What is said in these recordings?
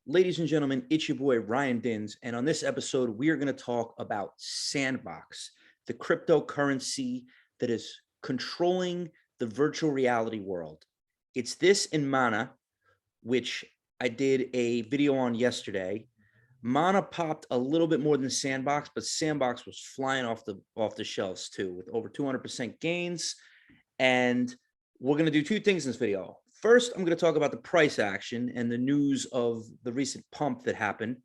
Ladies and gentlemen, it's your boy Ryan Dins, and on this episode, we are going to talk about Sandbox, the cryptocurrency that is controlling the virtual reality world. It's this in Mana, which I did a video on yesterday. Mana popped a little bit more than Sandbox, but Sandbox was flying off the shelves too, with over 200% gains. And we're going to do two things in this video. First, I'm going to talk about the price action and the news of the recent pump that happened.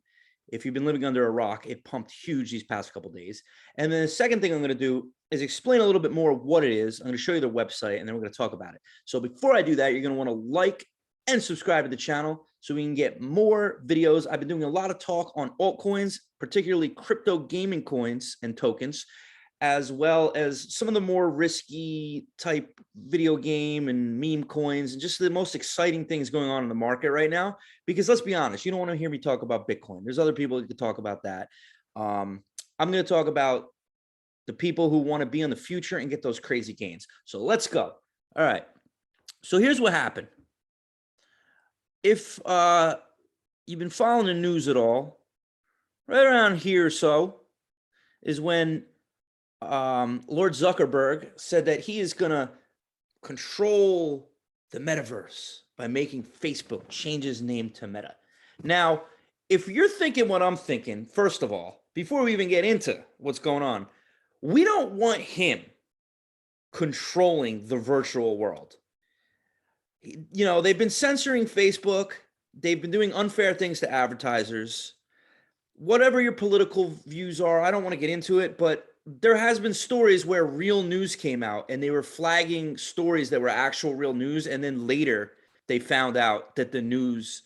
If you've been living under a rock, it pumped huge these past couple of days. And then the second thing I'm going to do is explain a little bit more what it is. I'm going to show you the website, and then we're going to talk about it. So before I do that, you're going to want to like and subscribe to the channel so we can get more videos. I've been doing a lot of talk on altcoins, particularly crypto gaming coins and tokens, as well as some of the more risky type video game and meme coins and just the most exciting things going on in the market right now. Because let's be honest, you don't want to hear me talk about Bitcoin. There's other people that could talk about that. I'm going to talk about the people who want to be in the future and get those crazy gains. So let's go. All right. So here's what happened. If you've been following the news at all, right around here or so is when Lord Zuckerberg said that he is going to control the metaverse by making Facebook change his name to Meta. Now, if you're thinking what I'm thinking, first of all, before we even get into what's going on, we don't want him controlling the virtual world. You know, they've been censoring Facebook. They've been doing unfair things to advertisers. Whatever your political views are, I don't want to get into it, but there has been stories where real news came out and they were flagging stories that were actual real news. And then later they found out that the news,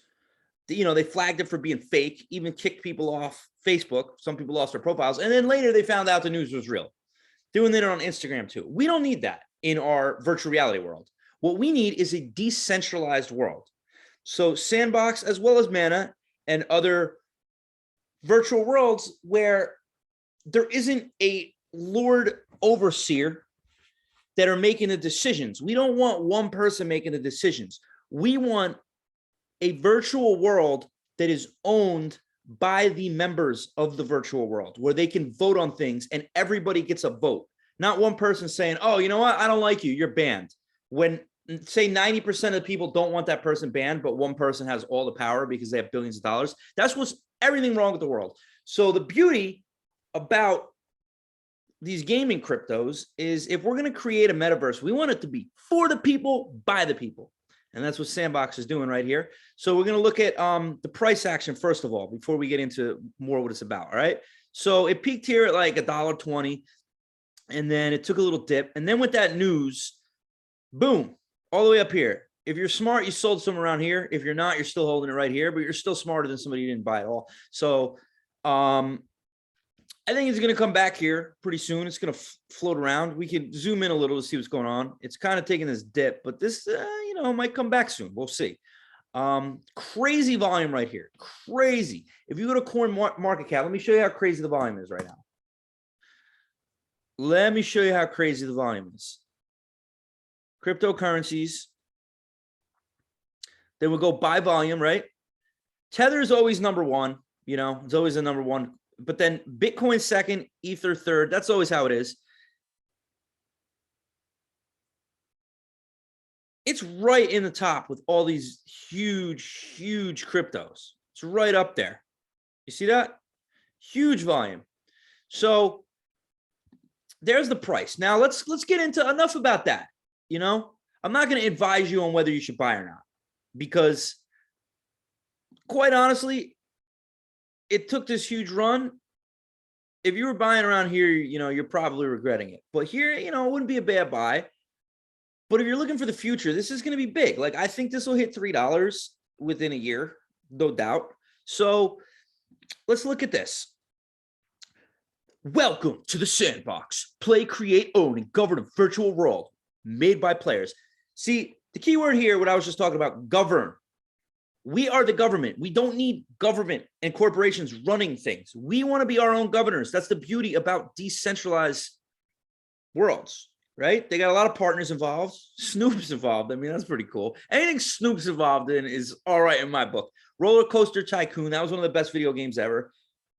they flagged it for being fake, even kicked people off Facebook. Some people lost their profiles. And then later they found out the news was real. Doing it on Instagram too. We don't need that in our virtual reality world. What we need is a decentralized world. So Sandbox, as well as Mana and other virtual worlds where there isn't a Lord overseer that are making the decisions. We don't want one person making the decisions. We want a virtual world that is owned by the members of the virtual world, where they can vote on things and everybody gets a vote. Not one person saying, oh, you know what? I don't like you. You're banned. When say 90% of the people don't want that person banned, but one person has all the power because they have billions of dollars. That's what's everything wrong with the world. So the beauty about these gaming cryptos is if we're going to create a metaverse, we want it to be for the people, by the people. And that's what Sandbox is doing right here. So we're going to look at the price action, first of all, before we get into more what it's about. All right. So it peaked here at like $1.20, and then it took a little dip. And then with that news, boom, all the way up here. If you're smart, you sold some around here. If you're not, you're still holding it right here, but you're still smarter than somebody who didn't buy it all. So I think it's going to come back here pretty soon. It's going to float around. We can zoom in a little to see what's going on. It's kind of taking this dip, but this, might come back soon. We'll see. Crazy volume right here. Crazy. If you go to Coin Market Cap, let me show you how crazy the volume is right now. Let me show you how crazy the volume is. Cryptocurrencies. Then we'll go by volume, right? Tether is always number one. It's always a number one. But then Bitcoin second, Ether third. That's always how it is. It's right in the top with all these huge, huge cryptos. It's right up there. You see that? Huge volume. So there's the price. Now let's get into enough about that. I'm not going to advise you on whether you should buy or not, because quite honestly, it took this huge run. If you were buying around here, you're probably regretting it. But here, it wouldn't be a bad buy. But if you're looking for the future, this is going to be big. Like, I think this will hit $3 within a year, no doubt. So let's look at this. Welcome to the Sandbox. Play, create, own, and govern a virtual world made by players. See, the key word here, what I was just talking about, govern. We are the government. We don't need government and corporations running things. We want to be our own governors. That's the beauty about decentralized worlds. right? They got a lot of partners involved. Snoop's involved. I mean, that's pretty cool. Anything Snoop's involved in is all right in my book. Roller Coaster Tycoon, that was one of the best video games ever.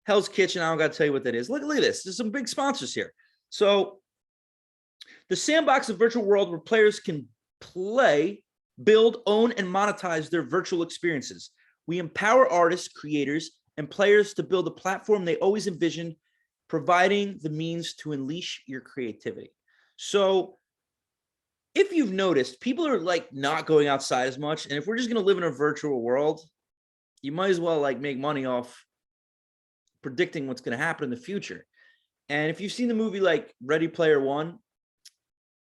Hell's Kitchen, I don't got to tell you what that is. Look at this. There's some big sponsors here. So the Sandbox, a virtual world where players can play, build, own, and monetize their virtual experiences. We empower artists, creators, and players to build a platform they always envisioned, providing the means to unleash your creativity. So if you've noticed, people are like not going outside as much. And if we're just going to live in a virtual world, you might as well like make money off predicting what's going to happen in the future. And if you've seen the movie like Ready Player One,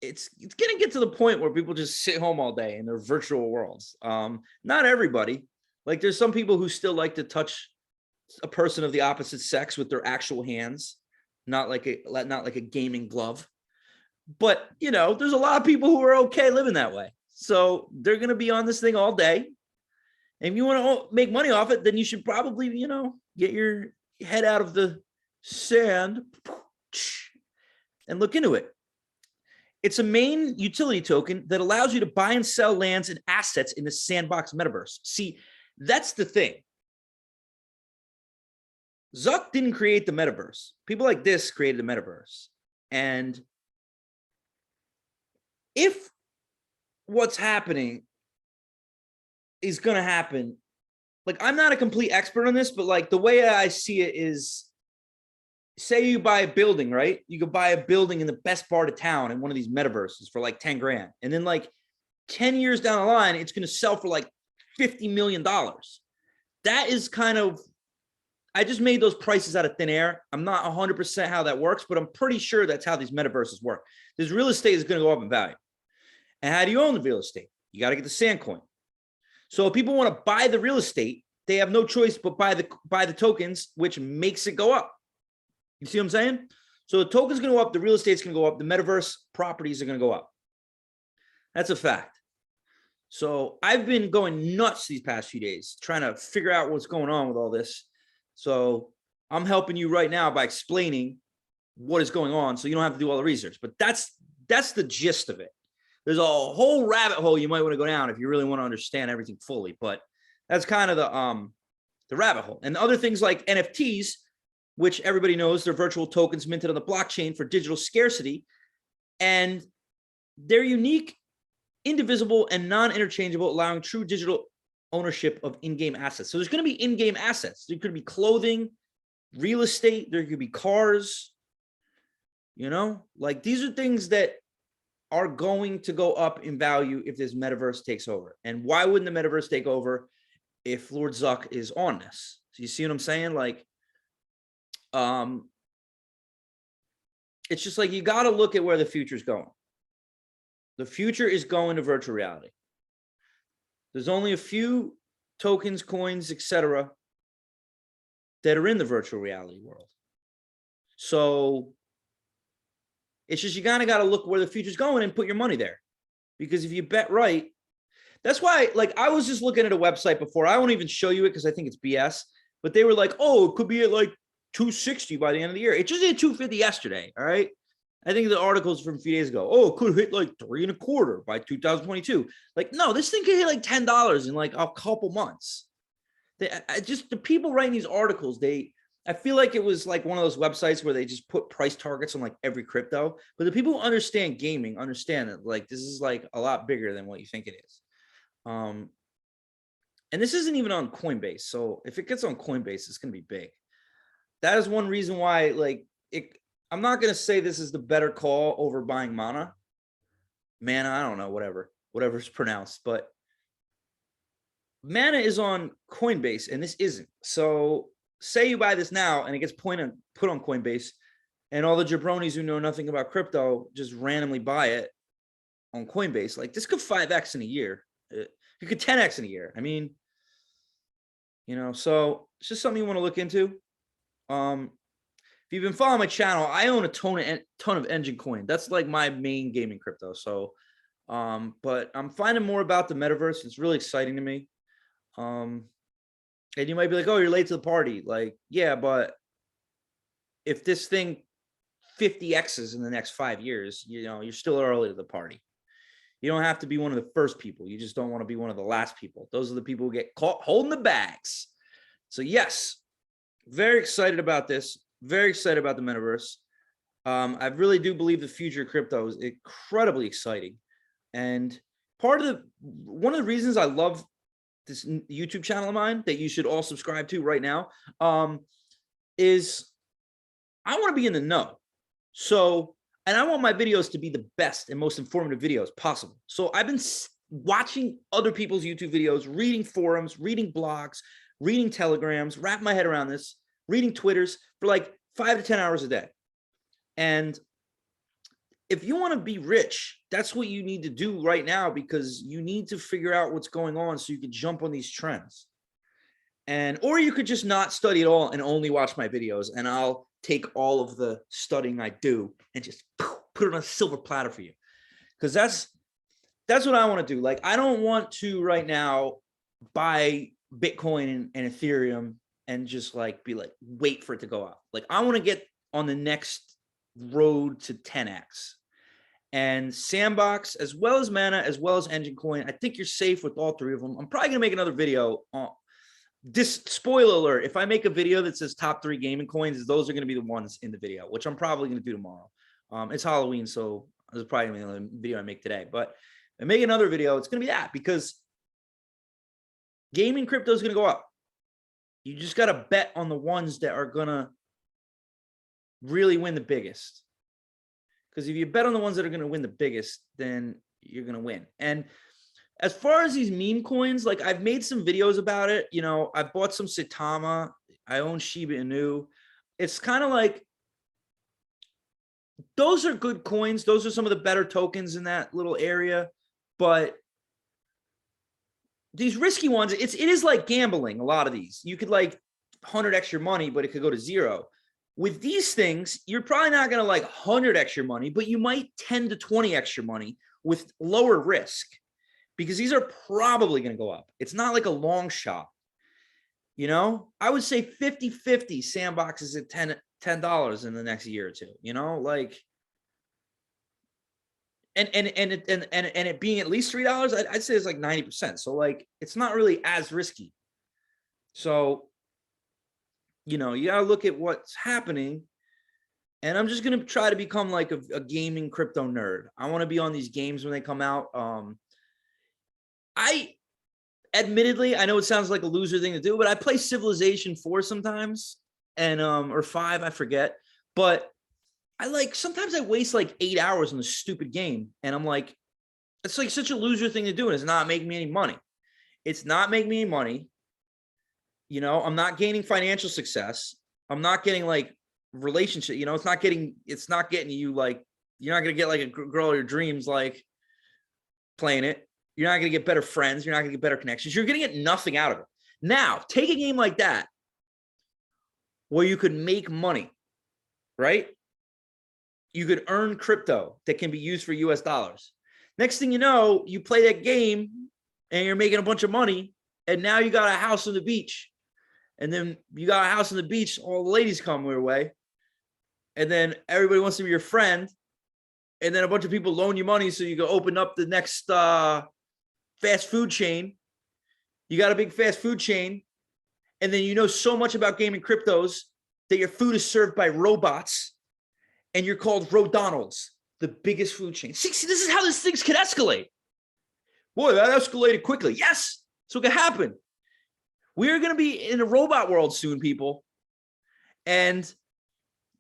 it's going to get to the point where people just sit home all day in their virtual worlds. Not everybody. Like there's some people who still like to touch a person of the opposite sex with their actual hands, not like a gaming glove. But, you know, there's a lot of people who are okay living that way. So they're going to be on this thing all day. And if you want to make money off it, then you should probably, you know, get your head out of the sand and look into it. It's a main utility token that allows you to buy and sell lands and assets in the Sandbox metaverse. See, that's the thing. Zuck didn't create the metaverse. People like this created the metaverse. And if what's happening is going to happen, like I'm not a complete expert on this, but like the way I see it is, say you buy a building, right? You could buy a building in the best part of town in one of these metaverses for like 10 grand. And then like 10 years down the line, it's going to sell for like $50 million. That is kind of, I just made those prices out of thin air. I'm not 100% how that works, but I'm pretty sure that's how these metaverses work. This real estate is going to go up in value. And how do you own the real estate? You got to get the sand coin. So if people want to buy the real estate, they have no choice but buy the tokens, which makes it go up. You see what I'm saying? So the token's going to go up, the real estate's going to go up, the metaverse properties are going to go up. That's a fact. So I've been going nuts these past few days trying to figure out what's going on with all this. So I'm helping you right now by explaining what is going on so you don't have to do all the research. But that's the gist of it. There's a whole rabbit hole you might want to go down if you really want to understand everything fully. But that's kind of the rabbit hole. And other things like NFTs, which everybody knows, they're virtual tokens minted on the blockchain for digital scarcity. And they're unique, indivisible, and non-interchangeable, allowing true digital ownership of in-game assets. So there's going to be in-game assets. There could be clothing, real estate. There could be cars. You know, like these are things that are going to go up in value if this metaverse takes over. And why wouldn't the metaverse take over if Lord Zuck is on this? So you see what I'm saying? Like, it's just like you got to look at where the future is going. The future is going to virtual reality. There's only a few tokens, coins, etc., that are in the virtual reality world. So it's just you kind of got to look where the future's going and put your money there. Because if you bet right, that's why, like, I was just looking at a website before. I won't even show you it because I think it's BS. But they were like, oh, it could be at like 260 by the end of the year. It just hit 250 yesterday. All right. I think the article's from a few days ago. Oh, it could hit like 3.25 by 2022. Like, no, this thing could hit like $10 in like a couple months. The people writing these articles, I feel like it was like one of those websites where they just put price targets on like every crypto. But the people who understand gaming understand that like this is like a lot bigger than what you think it is. And this isn't even on Coinbase. So if it gets on Coinbase, it's going to be big. That is one reason why, like, I'm not going to say this is the better call over buying Mana. I don't know, whatever's pronounced, but Mana is on Coinbase and this isn't. So say you buy this now and it gets put on Coinbase and all the jabronis who know nothing about crypto just randomly buy it on Coinbase. Like this could 5x in a year. You could 10x in a year. I mean, you know, so it's just something you want to look into. If you've been following my channel, I own a ton of Engine Coin. That's like my main gaming crypto. So, but I'm finding more about the metaverse. It's really exciting to me. And you might be like, oh, you're late to the party. Like, yeah, but if this thing 50 X's in the next 5 years, you're still early to the party. You don't have to be one of the first people. You just don't want to be one of the last people. Those are the people who get caught holding the bags. So yes, very excited about this. Very excited about the metaverse. I really do believe the future of crypto is incredibly exciting. And one of the reasons I love this YouTube channel of mine that you should all subscribe to right now, is I want to be in the know. So, and I want my videos to be the best and most informative videos possible. So I've been watching other people's YouTube videos, reading forums, reading blogs, reading telegrams, wrap my head around this, reading Twitters for like 5 to 10 hours a day. And if you want to be rich, that's what you need to do right now, because you need to figure out what's going on so you can jump on these trends. Or you could just not study at all and only watch my videos, and I'll take all of the studying I do and just put it on a silver platter for you. Because that's what I want to do. Like, I don't want to right now buy Bitcoin and Ethereum and just like be like, wait for it to go up. Like, I want to get on the next road to 10x. And Sandbox, as well as Mana, as well as Engine Coin, I think you're safe with all three of them. I'm probably gonna make another video on this. Spoiler alert, if I make a video that says top 3 gaming coins, those are gonna be the ones in the video, which I'm probably gonna do tomorrow. It's Halloween, so there's probably gonna be another video I make today. But if I make another video, it's gonna be that, because gaming crypto is gonna go up. You just gotta bet on the ones that are gonna really win the biggest. Because if you bet on the ones that are going to win the biggest, then you're going to win. And as far as these meme coins, like, I've made some videos about it. I bought some Saitama. I own Shiba Inu. It's kind of like, those are good coins. Those are some of the better tokens in that little area. But these risky ones, it is like gambling. A lot of these, you could like 100x your money, but it could go to 0. With these things, you're probably not going to like 100x your money, but you might 10 to 20x your money with lower risk, because these are probably going to go up. It's not like a long shot. I would say 50-50 Sandbox is at $10 in the next year or two, like, and it being at least $3, I'd say it's like 90%. So like, it's not really as risky. So, you gotta look at what's happening. And I'm just gonna try to become like a gaming crypto nerd. I want to be on these games when they come out. Admittedly, I know it sounds like a loser thing to do, but I play Civilization 4 sometimes, and or 5, I forget. But sometimes I waste like 8 hours on this stupid game, and I'm like, it's like such a loser thing to do, and it's not making me any money. It's not making me any money. I'm not gaining financial success. I'm not getting like relationship. It's not getting you like, you're not going to get like a girl of your dreams, like playing it. You're not going to get better friends. You're not going to get better connections. You're going to get nothing out of it. Now, take a game like that where you could make money, right? You could earn crypto that can be used for US dollars. Next thing you know, you play that game and you're making a bunch of money, and now you got a house on the beach. And then you got a house on the beach, all the ladies come your way. And then everybody wants to be your friend. And then a bunch of people loan you money so you go open up the next fast food chain. You got a big fast food chain. And then you know so much about gaming cryptos that your food is served by robots. And you're called Rodonald's, the biggest food chain. See, this is how these things can escalate. Boy, that escalated quickly. Yes, so it can happen. We're going to be in a robot world soon, people. And,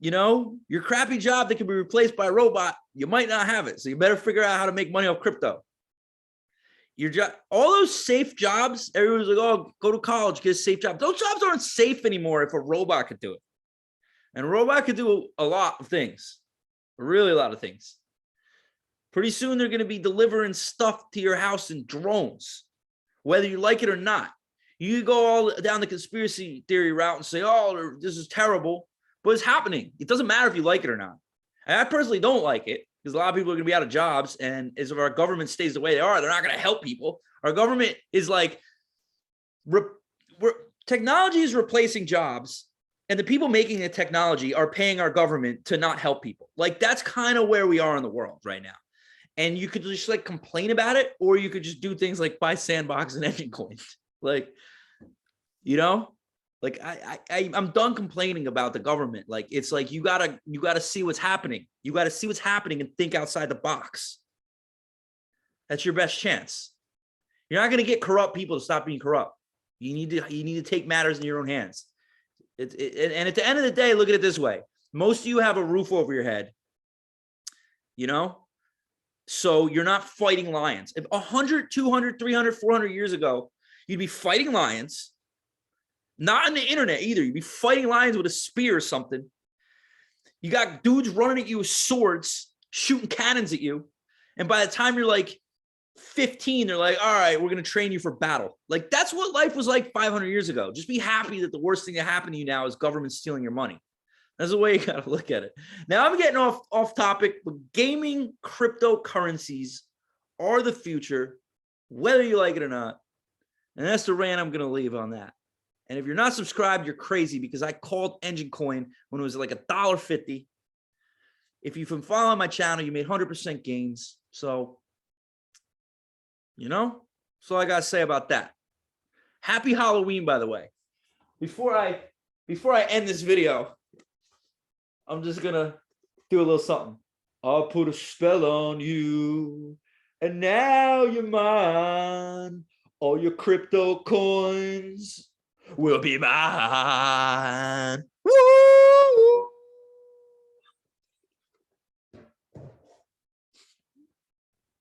your crappy job that can be replaced by a robot, you might not have it. So you better figure out how to make money off crypto. Your job, all those safe jobs, everyone's like, oh, go to college, get a safe job. Those jobs aren't safe anymore if a robot could do it. And a robot could do a lot of things, really a lot of things. Pretty soon they're going to be delivering stuff to your house in drones, whether you like it or not. You go all down the conspiracy theory route and say, oh, this is terrible, but it's happening. It doesn't matter if you like it or not. And I personally don't like it, because a lot of people are going to be out of jobs. And as if our government stays the way they are, they're not going to help people. Our government is like, technology is replacing jobs. And the people making the technology are paying our government to not help people. Like, that's kind of where we are in the world right now. And you could just like complain about it, or you could just do things like buy Sandbox and Engine Coin. Like, you know, like I'm done complaining about the government. Like, it's like you gotta see what's happening. You gotta see what's happening and think outside the box. That's your best chance. You're not gonna get corrupt people to stop being corrupt. You need to take matters in your own hands. And at the end of the day, look at it this way. Most of you have a roof over your head, you know? So you're not fighting lions. If 100, 200, 300, 400 years ago, you'd be fighting lions, not on the internet either. You'd be fighting lions with a spear or something. You got dudes running at you with swords, shooting cannons at you. And by the time you're like 15, they're like, all right, we're going to train you for battle. Like, that's what life was like 500 years ago. Just be happy that the worst thing that happened to you now is government stealing your money. That's the way you got to look at it. Now, I'm getting off topic, but gaming cryptocurrencies are the future, whether you like it or not. And that's the rant I'm going to leave on that. And if you're not subscribed, you're crazy, because I called Engine Coin when it was like $1.50. If you've been following my channel, you made 100% gains. So, you know, that's all I got to say about that. Happy Halloween, by the way. Before I end this video, I'm just going to do a little something. I'll put a spell on you, and now you're mine. All your crypto coins will be mine. Woo!